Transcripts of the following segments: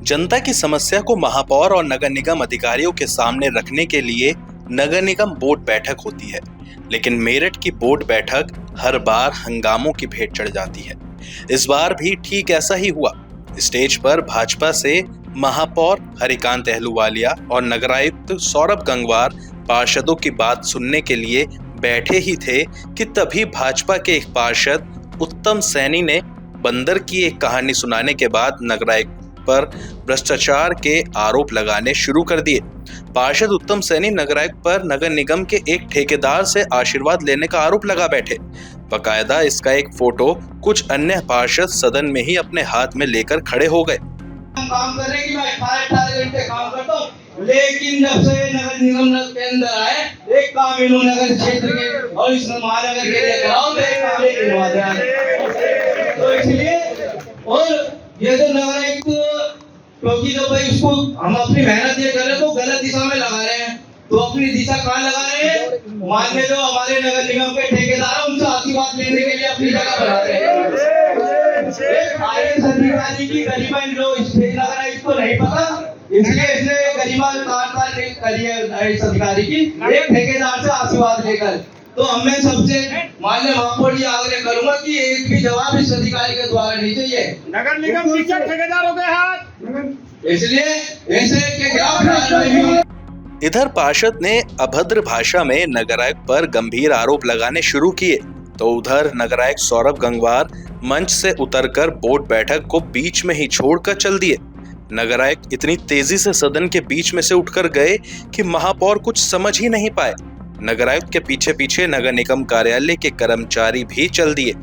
जनता की समस्या को महापौर और नगर निगम अधिकारियों के सामने रखने के लिए नगर निगम बोर्ड बैठक होती है, लेकिन मेरठ की बोर्ड बैठक हर बार हंगामों की भेंट चढ़ जाती है। इस बार भी ठीक ऐसा ही हुआ। स्टेज पर भाजपा से महापौर हरिकांत अहलूवालिया और नगरायुक्त सौरभ गंगवार पार्षदों की बात सुनने के लिए बैठे ही थे कि तभी भाजपा के एक पार्षद उत्तम सैनी ने बंदर की एक कहानी सुनाने के बाद नगरायुक्त पर भ्रष्टाचार के आरोप लगाने शुरू कर दिए। पार्षद उत्तम सैनी नगरायुक्त पर नगर निगम के एक ठेकेदार से आशीर्वाद लेने का आरोप लगा बैठे। बकायदा इसका एक फोटो कुछ अन्य पार्षद सदन में ही अपने हाथ में लेकर खड़े हो गए। काम कर रहे कि मैं 18 घंटे काम करता हूँ, लेकिन जब से नगर निगम के अंदर आए एक काम इन्होंने नगर क्षेत्र के और इस महानगर के लिए कराओ तो एक काम नहीं करवा दिया। तो इसलिए और ये जो नगरायुक्त क्योंकि जो भाई उसको हम अपनी मेहनत ये कर रहे तो गलत दिशा में लगा रहे हैं, तो अपनी दिशा कहाँ लगा रहे हैं? मान्य जो हमारे नगर निगम के ठेकेदार हैं उनसे आशीर्वाद लेने के लिए अपनी जगह बना रहे हैं। IAS अधिकारी की गरिमा जो नगरायुक्त को नहीं पता, इसलिए इसने गरिमा करी है इस अधिकारी की एक ठेकेदार से आशीर्वाद लेकर। तो मैं सबसे माननीय महापौर जी आग्रह करूंगा कि एक भी जवाब इस अधिकारी के द्वारा नहीं चाहिए। नगर निगम पीछे ठेकेदारों के हाथ, इसलिए ऐसे के खिलाफ इधर पार्षद ने अभद्र भाषा में नगरायुक्त पर गंभीर आरोप लगाने शुरू किए, तो उधर नगरायुक्त सौरभ गंगवार मंच से उतरकर बोर्ड बैठक को बीच में ही छोड़कर चल दिए। नगरायुक्त इतनी तेजी से सदन के बीच में से उठकर गए कि महापौर कुछ समझ ही नहीं पाए। नगरायुक्त के पीछे पीछे नगर निगम कार्यालय के कर्मचारी भी चल दिए।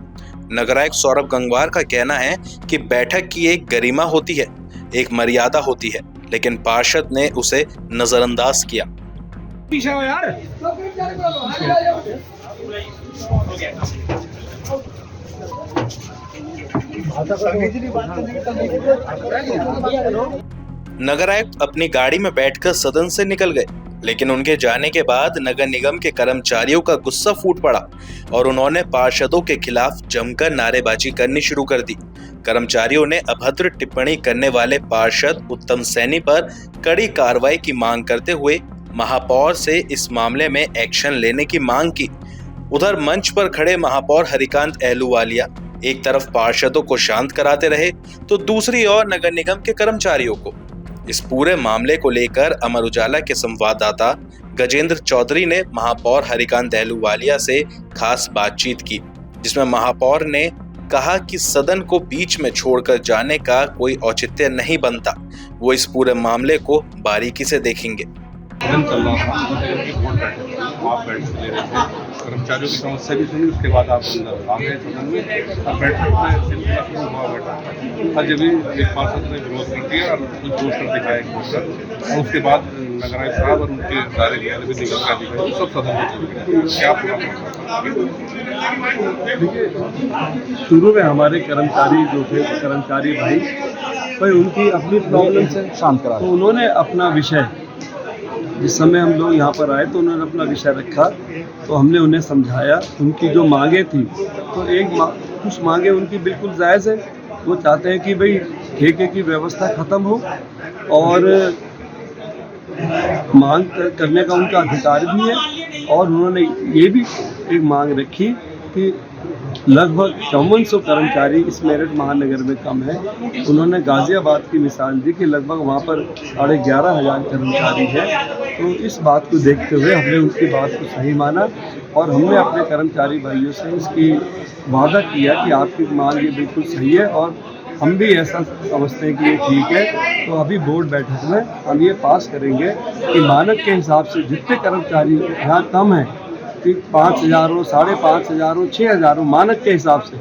नगरायुक्त सौरभ गंगवार का कहना है कि बैठक की एक गरिमा होती है, एक मर्यादा होती है, लेकिन पार्षद ने उसे नजरअंदाज किया। पीछे हो यार। नगरायुक्त अपनी गाड़ी में बैठकर सदन से निकल गए, लेकिन उनके जाने के बाद नगर निगम के कर्मचारियों का गुस्सा फूट पड़ा और उन्होंने पार्षदों के खिलाफ जमकर नारेबाजी करनी शुरू कर दी। कर्मचारियों ने अभद्र टिप्पणी करने वाले पार्षद उत्तम सैनी पर कड़ी कार्रवाई की मांग करते हुए महापौर से इस मामले में एक्शन लेने की मांग की। उधर मंच पर खड़े महापौर हरिकांत अहलूवालिया एक तरफ पार्षदों को शांत कराते रहे तो दूसरी ओर नगर निगम के कर्मचारियों को। इस पूरे मामले को लेकर अमर उजाला के संवाददाता गजेंद्र चौधरी ने महापौर हरिकांत अहलूवालिया से खास बातचीत की, जिसमें महापौर ने कहा कि सदन को बीच में छोड़कर जाने का कोई औचित्य नहीं बनता। वो इस पूरे मामले को बारीकी से देखेंगे। आप बैठ ले रहे थे, कर्मचारियों की समस्या भी सुनी, उसके बाद आप अंदर आ गए सदन में। अब बैठक में सिलसिला शुरू हुआ बैठा, जब भी एक पार्षद ने विरोध कर दिया और कुछ पोस्टर दिखाया एक पोस्टर, और उसके बाद नगरायुक्त साहब और उनके सारे निगम का अधिकारी सब सदन में चले गए। क्या देखिए, शुरू में हमारे कर्मचारी जो थे कर्मचारी भाई उनकी अपनी प्रॉब्लम से शांत करा, तो उन्होंने अपना विषय जिस समय हम लोग यहाँ पर आए तो उन्होंने अपना विषय रखा, तो हमने उन्हें समझाया। उनकी जो मांगे थी तो कुछ मांगे उनकी बिल्कुल जायज़ है। वो चाहते हैं कि भाई ठेके की व्यवस्था ख़त्म हो और मांग करने का उनका अधिकार भी है। और उन्होंने ये भी एक मांग रखी कि लगभग 5400 कर्मचारी इस मेरठ महानगर में कम है। उन्होंने गाजियाबाद की मिसाल दी कि लगभग वहाँ पर 11,500 कर्मचारी है। तो इस बात को देखते हुए हमने उनकी बात को सही माना और हमने अपने कर्मचारी भाइयों से इसकी वादा किया कि आपकी मांग ये बिल्कुल सही है और हम भी ऐसा समझते हैं कि ये ठीक है। तो अभी बोर्ड बैठक में हम ये पास करेंगे कि मानक के हिसाब से जितने कर्मचारी यहाँ कम हैं कि 5,000 हो, 5,500 हो, 6,000 हो, मानक के हिसाब से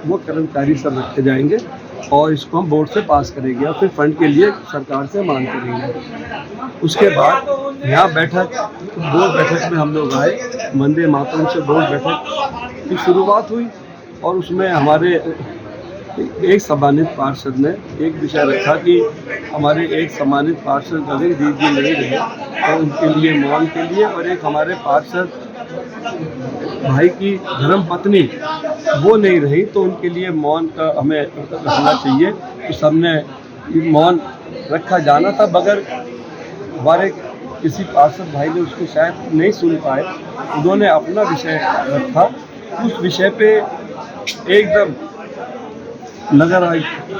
वो कर्मचारी सब रखे जाएंगे और इसको हम बोर्ड से पास करेंगे और फिर फंड के लिए सरकार से मांग करेंगे। उसके बाद यहाँ बोर्ड बैठक में हम लोग आए, वंदे मातरम से बोर्ड बैठक की शुरुआत हुई और उसमें हमारे एक सम्मानित पार्षद ने एक विषय रखा कि हमारे एक सम्मानित पार्षद गगन दीप जी नहीं रहे और उनके लिए मौन के लिए, और एक हमारे पार्षद भाई की धर्म पत्नी वो नहीं रही तो उनके लिए मौन का हमें रखना चाहिए। तो सबने मौन रखा जाना था, मगर हमारे किसी पार्षद भाई ने उसको शायद नहीं सुन पाए, उन्होंने अपना विषय रखा। उस विषय पे एकदम नगर आयुक्त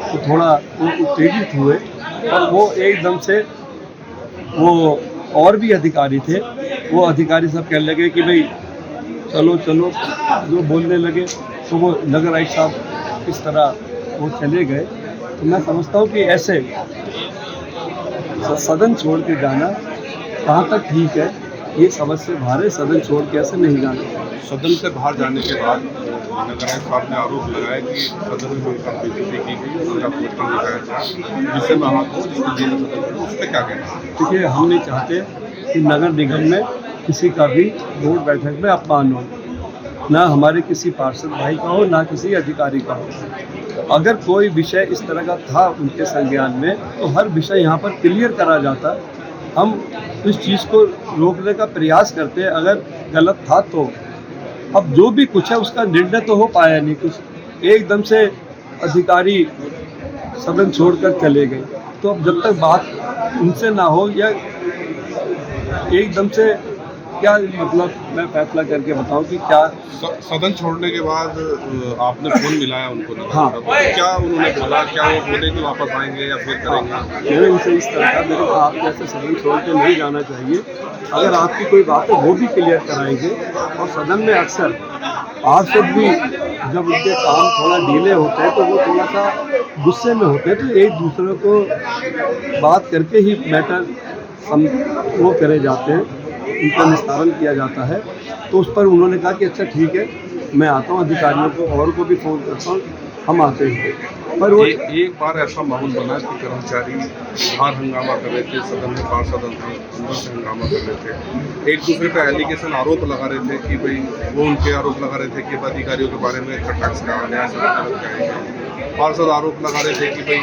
तो थोड़ा उत्तेजित हुए और वो एकदम से वो और भी अधिकारी थे, वो अधिकारी सब कहने लगे कि भाई चलो चलो, जो बोलने लगे तो वो नगर आयुक्त साहब इस तरह वो चले गए। तो मैं समझता हूँ कि ऐसे सदन छोड़ के जाना कहाँ तक ठीक है, ये समझ से बाहर है। सदन छोड़ के ऐसे नहीं जाना। सदन से बाहर जाने के बाद नगर आयुक्त साहब ने आरोप लगाया कि सदन में उनका बेइज्जती की गई, उनका पोस्टर दिखाया था जिससे महापौर उस पर क्या कहना है? देखिए, हम नहीं चाहते कि नगर निगम में किसी का भी बोर्ड बैठक में अपमान हो, ना हमारे किसी पार्षद भाई का हो, ना किसी अधिकारी का हो। अगर कोई विषय इस तरह का था उनके संज्ञान में तो हर विषय यहाँ पर क्लियर करा जाता। हम इस चीज़ को रोकने का प्रयास करते हैं, अगर गलत था तो। अब जो भी कुछ है उसका निर्णय तो हो पाया नहीं कुछ, एकदम से अधिकारी सदन छोड़कर चले गए। तो अब जब तक बात उनसे ना हो या एकदम से क्या मतलब मैं फैसला करके बताऊं कि क्या सदन छोड़ने के बाद आपने फोन मिलाया उनको नहीं? हाँ। तो क्या उन्होंने बोला, क्या वो बोले कि वापस आएंगे या फिर करेंगे? मेरे उनसे इस तरह का, मेरे को आप जैसे सदन छोड़ के नहीं जाना चाहिए। अगर आपकी कोई बात है वो भी क्लियर कराएंगे। और सदन में अक्सर पार्षद भी जब उनके काम थोड़ा डीले होते हैं तो वो थोड़ा सा गुस्से में होते हैं, तो एक दूसरे को बात करके ही मैटर वो करे जाते हैं, उनका निस्तारण किया जाता है। तो उस पर उन्होंने कहा कि अच्छा ठीक है, मैं आता हूँ, अधिकारियों को और को भी फ़ोन करता हूँ, हम आते हैं। पर वो एक बार ऐसा माहौल बना कि कर्मचारी बाहर हंगामा कर रहे थे, सदन में पार्षद अंदर से हंगामा कर रहे थे, एक दूसरे पर एलिगेशन आरोप लगा रहे थे कि भाई वो उनके आरोप लगा रहे थे कि अधिकारियों के बारे में कटाक्ष का न्याय से पार्षद आरोप लगा रहे थे कि भाई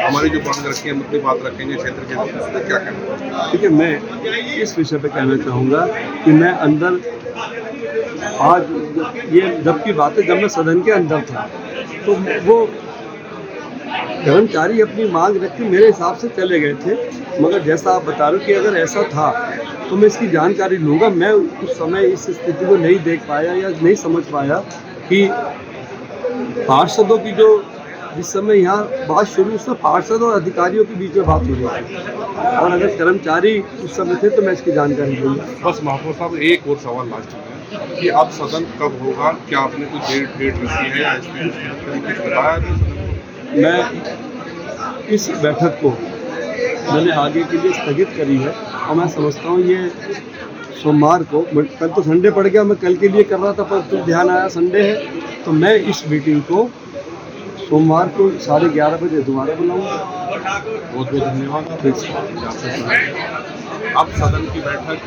हमारी जो मांग रखी है हम अपनी बात रखेंगे क्षेत्र के लिए। उस पर क्या कहना है? ठीक है, मैं इस विषय पे कहना चाहूँगा कि मैं अंदर आज ये जब की बात है, जब मैं सदन के अंदर था तो वो कर्मचारी अपनी मांग रख के मेरे हिसाब से चले गए थे। मगर जैसा आप बता रहे हो कि अगर ऐसा था तो मैं इसकी जानकारी लूँगा। मैं उस समय इस स्थिति को नहीं देख पाया या नहीं समझ पाया कि पार्षदों की जो जिस समय यहाँ बात शुरू, उस समय पार्षद और अधिकारियों के बीच में बात हो रही थी, और अगर कर्मचारी उस समय थे तो मैं इसकी जानकारी दूँगा। बस महापौर साहब, एक और सवाल लास्ट में कि अब सदन कब होगा? क्या आपने कोई डेट रखी है या इसमें कुछ बताया नहीं? मैं इस बैठक को मैंने आगे के लिए स्थगित करी है और मैं समझता हूँ ये सोमवार को, कल तो संडे पड़ गया, मैं कल के लिए कर रहा था पर फिर ध्यान आया संडे है, तो मैं इस मीटिंग को सोमवार को 11:30 बजे दोबारा बुलाऊंगा। बहुत बहुत धन्यवाद। अब सदन की बैठक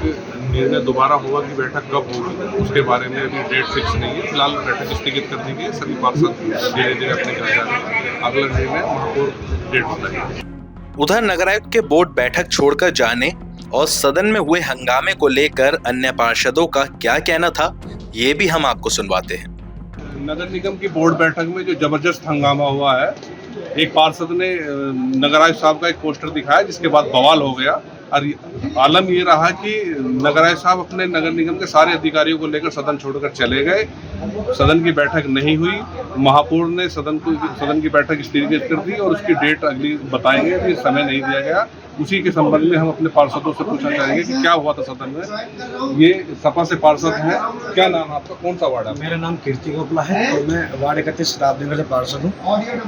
निर्णय दोबारा होगा कि बैठक कब होगी उसके बारे में अभी डेट फिक्स नहीं है। फिलहाल बैठक स्थगित कर दी गई, सभी पार्षद धीरे धीरे अपने घर जा रहे हैं। अगला निर्णय महापौर डेट होता है। उधर नगर आयुक्त के बोर्ड बैठक छोड़कर जाने और सदन में हुए हंगामे को लेकर अन्य पार्षदों का क्या कहना था, ये भी हम आपको सुनवाते हैं। नगर निगम की बोर्ड बैठक में जो जबरदस्त हंगामा हुआ है, एक पार्षद ने नगर आयुक्त साहब का एक पोस्टर दिखाया जिसके बाद बवाल हो गया। और आलम ये रहा कि नगर आयुक्त साहब अपने नगर निगम के सारे अधिकारियों को लेकर सदन छोड़कर चले गए। सदन की बैठक नहीं हुई, महापौर ने सदन की बैठक स्थगित कर दी और उसकी डेट अगली बताएंगे, अभी समय नहीं दिया गया। उसी के संबंध में हम अपने पार्षदों से पूछना चाहेंगे कि क्या हुआ था सदन में। ये सपा से पार्षद हैं, क्या नाम आपका, कौन सा वार्ड है? मेरा नाम कीर्ति गोपला है और मैं वार्ड 31 शताब्दी से पार्षद हूँ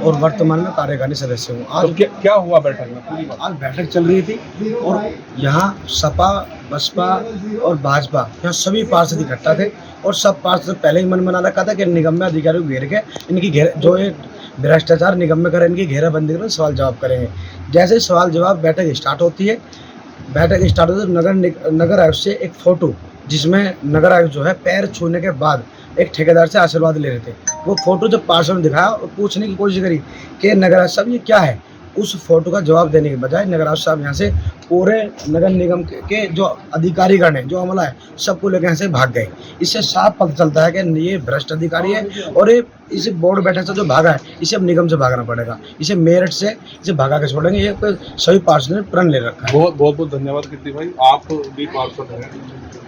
और वर्तमान में कार्यकारी सदस्य हूँ। आज तो क्या हुआ बैठक में? पूरी बात। आज बैठक चल रही थी और यहाँ सपा, बसपा और भाजपा, यहाँ सभी पार्षद इकट्ठा थे और सब पार्षद पहले ही मन बना रखा था कि निगम में अधिकारियों को घेर के इनकी जो ये भ्रष्टाचार निगम में करें, इनकी घेराबंदी करें, सवाल जवाब करेंगे। जैसे सवाल जवाब बैठक स्टार्ट होती है तो नगर आयुक्त से एक फोटो, जिसमें नगर आयुक्त जो है पैर छूने के बाद एक ठेकेदार से आशीर्वाद ले रहे थे, वो फोटो जब पार्षद ने दिखाया और पूछने की कोशिश करी कि नगर आयुक्त साहब ये क्या है, उस फोटो का जवाब देने के बजाय नगर आयुक्त साहब यहाँ से पूरे नगर निगम के जो अधिकारीगण है, जो अमला है, सबको लेकर यहाँ से भाग गए। इससे साफ पता चलता है कि ये भ्रष्ट अधिकारी है और ये इसे बोर्ड बैठक से जो भागा है, इसे अब निगम से भागना पड़ेगा। इसे मेरठ से इसे भगा के छोड़ेंगे। ये सभी पार्षद ने प्रण ले रखा है। बहुत बहुत धन्यवाद कीर्ति भाई। आप भी पार्षद हैं,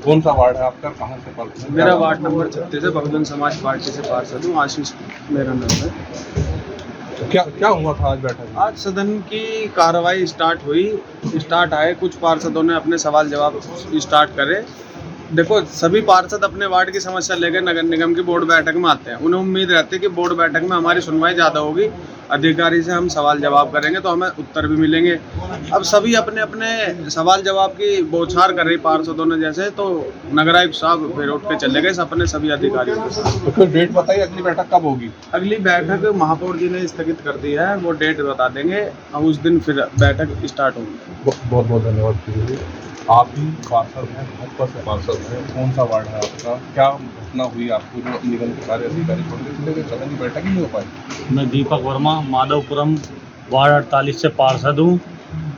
कौन सा वार्ड है आपका, कहाँ से पार्षद हैं? मेरा वार्ड नंबर 36 है, बहुजन समाज पार्टी से पार्षद हूँ, आशीष मेरा नाम है। तो क्या हुआ था आज बैठक में? आज सदन की कार्रवाई स्टार्ट आए, कुछ पार्षदों ने अपने सवाल जवाब स्टार्ट करे। देखो, सभी पार्षद अपने वार्ड की समस्या लेकर नगर निगम की बोर्ड बैठक में आते हैं। उन्हें उम्मीद रहती है कि बोर्ड बैठक में हमारी सुनवाई ज़्यादा होगी, अधिकारी से हम सवाल जवाब करेंगे तो हमें उत्तर भी मिलेंगे। अब सभी अपने अपने सवाल जवाब की बौछार कर रही पार्षदों ने, जैसे तो नगर आयुक्त साहब फिर उठ के चले गए अपने सभी अधिकारियों के साथ। तो फिर डेट बताइए, अगली बैठक कब होगी? अगली बैठक महापौर जी ने स्थगित कर दी है, वो डेट बता देंगे और उस दिन फिर बैठक स्टार्ट होगी। बहुत बहुत धन्यवाद कीर्ति। आप भी पार्षद हैं, भाजपा से पार्षद हैं, कौन सा वार्ड है आपका? क्या घटना हुई आपको जो निगम के सारे अधिकारी छोड़ के चले गए, सदन की बैठक ही नहीं हो पाई? मैं दीपक वर्मा, माधवपुरम वार्ड 48 से पार्षद हूँ।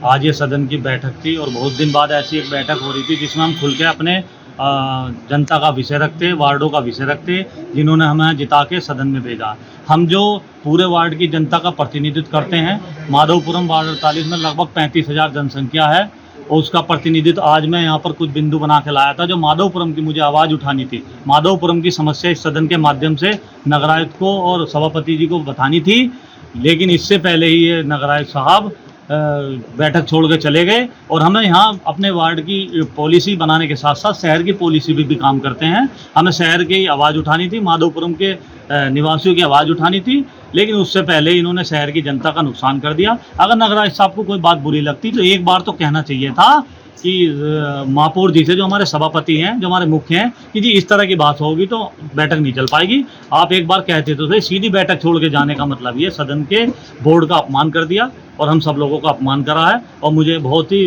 आज ये सदन की बैठक थी और बहुत दिन बाद ऐसी एक बैठक हो रही थी जिसमें हम खुल के अपने जनता का विषय रखते, वार्डों का विषय रखते, जिन्होंने हमें जिता के सदन में भेजा। हम जो पूरे वार्ड की जनता का प्रतिनिधित्व करते हैं, माधवपुरम वार्ड 48 में लगभग 35,000 जनसंख्या है और उसका प्रतिनिधित्व आज मैं यहाँ पर कुछ बिंदु बना के लाया था जो माधवपुरम की मुझे आवाज़ उठानी थी। माधवपुरम की समस्या इस सदन के माध्यम से नगर आयुक्त को और सभापति जी को बतानी थी, लेकिन इससे पहले ही ये नगर आयुक्त साहब बैठक छोड़ के चले गए। और हमें यहाँ अपने वार्ड की पॉलिसी बनाने के साथ साथ शहर की पॉलिसी भी काम करते हैं। हमें शहर की आवाज़ उठानी थी, माधवपुरम के निवासियों की आवाज़ उठानी थी, लेकिन उससे पहले इन्होंने शहर की जनता का नुकसान कर दिया। अगर नगर आयुक्त साहब को कोई बात बुरी लगती तो एक बार तो कहना चाहिए था कि महापौर जी से, जो हमारे सभापति हैं, जो हमारे मुख्य हैं, कि जी इस तरह की बात होगी तो बैठक नहीं चल पाएगी। आप एक बार कहते तो थे। सीधी बैठक छोड़ के जाने का मतलब ये सदन के बोर्ड का अपमान कर दिया और हम सब लोगों का अपमान करा है और मुझे बहुत ही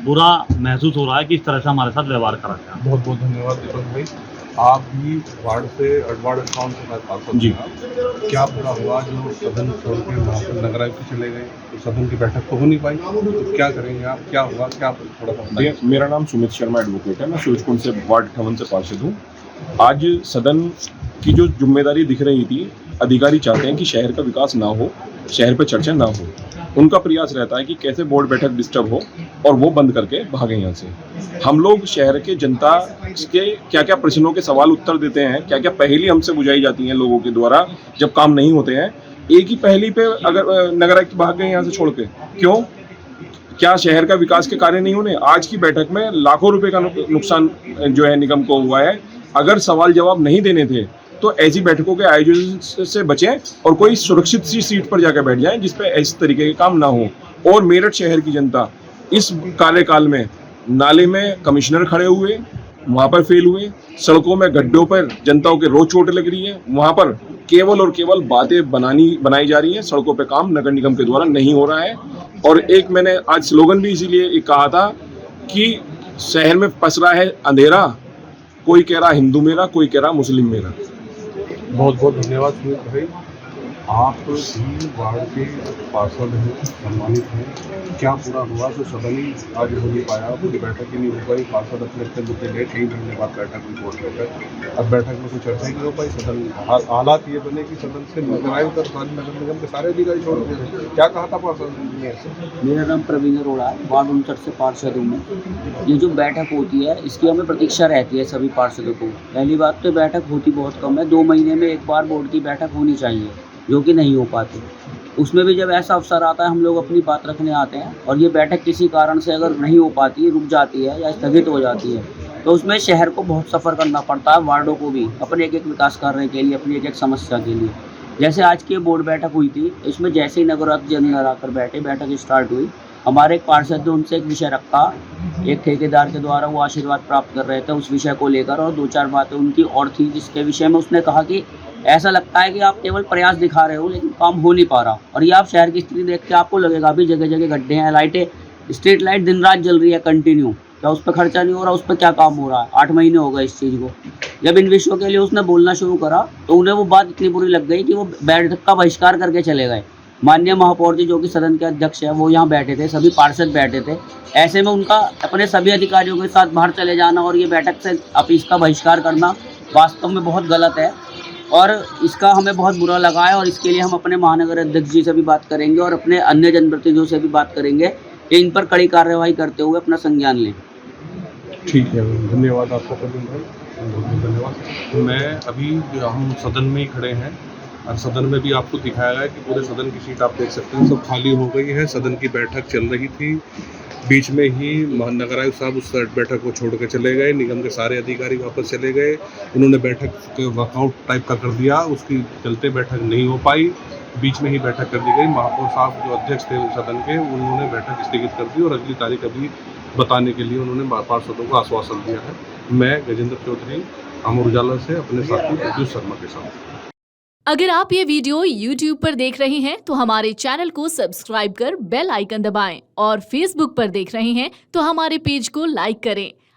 बुरा महसूस हो रहा है कि इस तरह से हमारे साथ व्यवहार करा गया। बहुत बहुत धन्यवाद दीपक भाई। आप भी वार्ड से वार्ड 58 से पार्षद जी, क्या पूरा हुआ जो सदन छोड़ के वहाँ पर नगर आयुक्त चले गए, तो सदन की बैठक तो हो नहीं पाई, तो क्या करेंगे आप? क्या हुआ, क्या थोड़ा सा बताइए। मेरा नाम सुमित शर्मा एडवोकेट है, मैं सूरजकुंड से वार्ड 58 से पार्षद हूँ। आज सदन की जो जिम्मेदारी दिख रही थी, अधिकारी चाहते हैं कि शहर का विकास ना हो, शहर पर चर्चा ना हो। उनका प्रयास रहता है कि कैसे बोर्ड बैठक डिस्टर्ब हो और वो बंद करके भागे यहाँ से। हम लोग शहर के जनता के क्या क्या प्रश्नों के सवाल उत्तर देते हैं, क्या क्या पहेली हमसे बुझाई जाती हैं लोगों के द्वारा जब काम नहीं होते हैं। एक ही पहेली पे अगर नगर आयुक्त भाग गए यहाँ से छोड़ के, क्यों? क्या शहर का विकास के कार्य नहीं होने? आज की बैठक में लाखों रुपए का नुकसान जो है निगम को हुआ है। अगर सवाल जवाब नहीं देने थे तो ऐसी बैठकों के आयोजन से बचें और कोई सुरक्षित सी सीट पर जाकर बैठ जाएं जिस पे इस तरीके के काम ना हो। और मेरठ शहर की जनता इस कार्यकाल में नाले में कमिश्नर खड़े हुए, वहाँ पर फेल हुए, सड़कों में गड्ढों पर जनताओं के रोज चोट लग रही है, वहाँ पर केवल और केवल बातें बनाई जा रही हैं। सड़कों पे काम नगर निगम के द्वारा नहीं हो रहा है। और एक मैंने आज स्लोगन भी इसीलिए कहा था कि शहर में फंस रहा है अंधेरा, कोई कह रहा हिंदू मेरा, कोई कह रहा मुस्लिम मेरा। बहुत बहुत धन्यवाद सुमित भाई। आप भी वार्ड के पार्षद हैं, सम्मानित हैं। क्या पूरा हुआ जो सदन ही आज हो नहीं पाया, पूरी बैठक ही नहीं हो पाई, पार्षद अपने अपने मुद्दे गए, कई महीने बाद बैठक हुई बोर्ड बैठक। अब बैठक में कोई चर्चा ही नहीं हो पाई। सदन हालात ये बने कि सदन से नगर आयुक्त और नगर निगम के सारे अधिकारी छोड़ दिए। क्या कहा था पार्षद ने? मेरा नाम प्रवीण अरोड़ा है, वार्ड 59 से पार्षद हूँ मैं। ये जो बैठक होती है इसकी हमें प्रतीक्षा रहती है सभी पार्षदों को। पहली बात तो बैठक होती बहुत कम है, 2 महीने में एक बार बोर्ड की बैठक होनी चाहिए, जो कि नहीं हो पाती। उसमें भी जब ऐसा अवसर आता है हम लोग अपनी बात रखने आते हैं और ये बैठक किसी कारण से अगर नहीं हो पाती, रुक जाती है या स्थगित हो जाती है, तो उसमें शहर को बहुत सफ़र करना पड़ता है, वार्डों को भी, अपने एक एक विकास कार्य के लिए, अपनी एक एक समस्या के लिए। जैसे आज की बोर्ड बैठक हुई थी, इसमें जैसे ही नगर आयुक्त जी अंदर आकर बैठे, बैठक स्टार्ट हुई, हमारे एक पार्षद ने उनसे एक विषय रखा, एक ठेकेदार के द्वारा वो आशीर्वाद प्राप्त कर रहे थे उस विषय को लेकर, और 2-4 बातें उनकी और थी जिसके विषय में उसने कहा कि ऐसा लगता है कि आप केवल प्रयास दिखा रहे हो लेकिन काम हो नहीं पा रहा। और ये आप शहर की स्थिति देख के आपको लगेगा अभी जगह जगह गड्ढे हैं, लाइटें, स्ट्रीट लाइट दिन रात जल रही है कंटिन्यू, क्या उस पर खर्चा नहीं हो रहा? उस पर क्या काम हो रहा है? 8 महीने हो गए इस चीज़ को। जब इन विषयों के लिए उसने बोलना शुरू करा तो उन्हें वो बात इतनी बुरी लग गई कि वो बैठक का बहिष्कार करके चले गए। माननीय महापौर जी जो कि सदन के अध्यक्ष है वो यहाँ बैठे थे, सभी पार्षद बैठे थे। ऐसे में उनका अपने सभी अधिकारियों के साथ बाहर चले जाना और ये बैठक से ऑफिस का बहिष्कार करना वास्तव में बहुत गलत है और इसका हमें बहुत बुरा लगा है और इसके लिए हम अपने महानगर अध्यक्ष जी से भी बात करेंगे और अपने अन्य जनप्रतिनिधियों से भी बात करेंगे कि इन पर कड़ी कार्रवाई करते हुए अपना संज्ञान लें। ठीक है, धन्यवाद आपका प्रवीण भाई, बहुत बहुत धन्यवाद। मैं अभी हम सदन में ही खड़े हैं और सदन में भी आपको दिखाया गया है कि पूरे सदन की सीट आप देख सकते हैं सब खाली हो गई है। सदन की बैठक चल रही थी, बीच में ही महानगर आयुक्त साहब उस बैठक को छोड़ के चले गए, निगम के सारे अधिकारी वापस चले गए, उन्होंने बैठक वर्कआउट टाइप का कर दिया, उसकी चलते बैठक नहीं हो पाई, बीच में ही बैठक कर दी गई। महापौर साहब जो अध्यक्ष थे सदन के उन्होंने बैठक स्थगित कर दी और अगली तारीख अभी बताने के लिए उन्होंने पार्षदों को आश्वासन दिया है। मैं गजेंद्र चौधरी अमर उजाला से अपने साथी प्रत्युष शर्मा के साथ। अगर आप ये वीडियो YouTube पर देख रहे हैं तो हमारे चैनल को सब्सक्राइब कर बेल आइकन दबाएं और Facebook पर देख रहे हैं तो हमारे पेज को लाइक करें।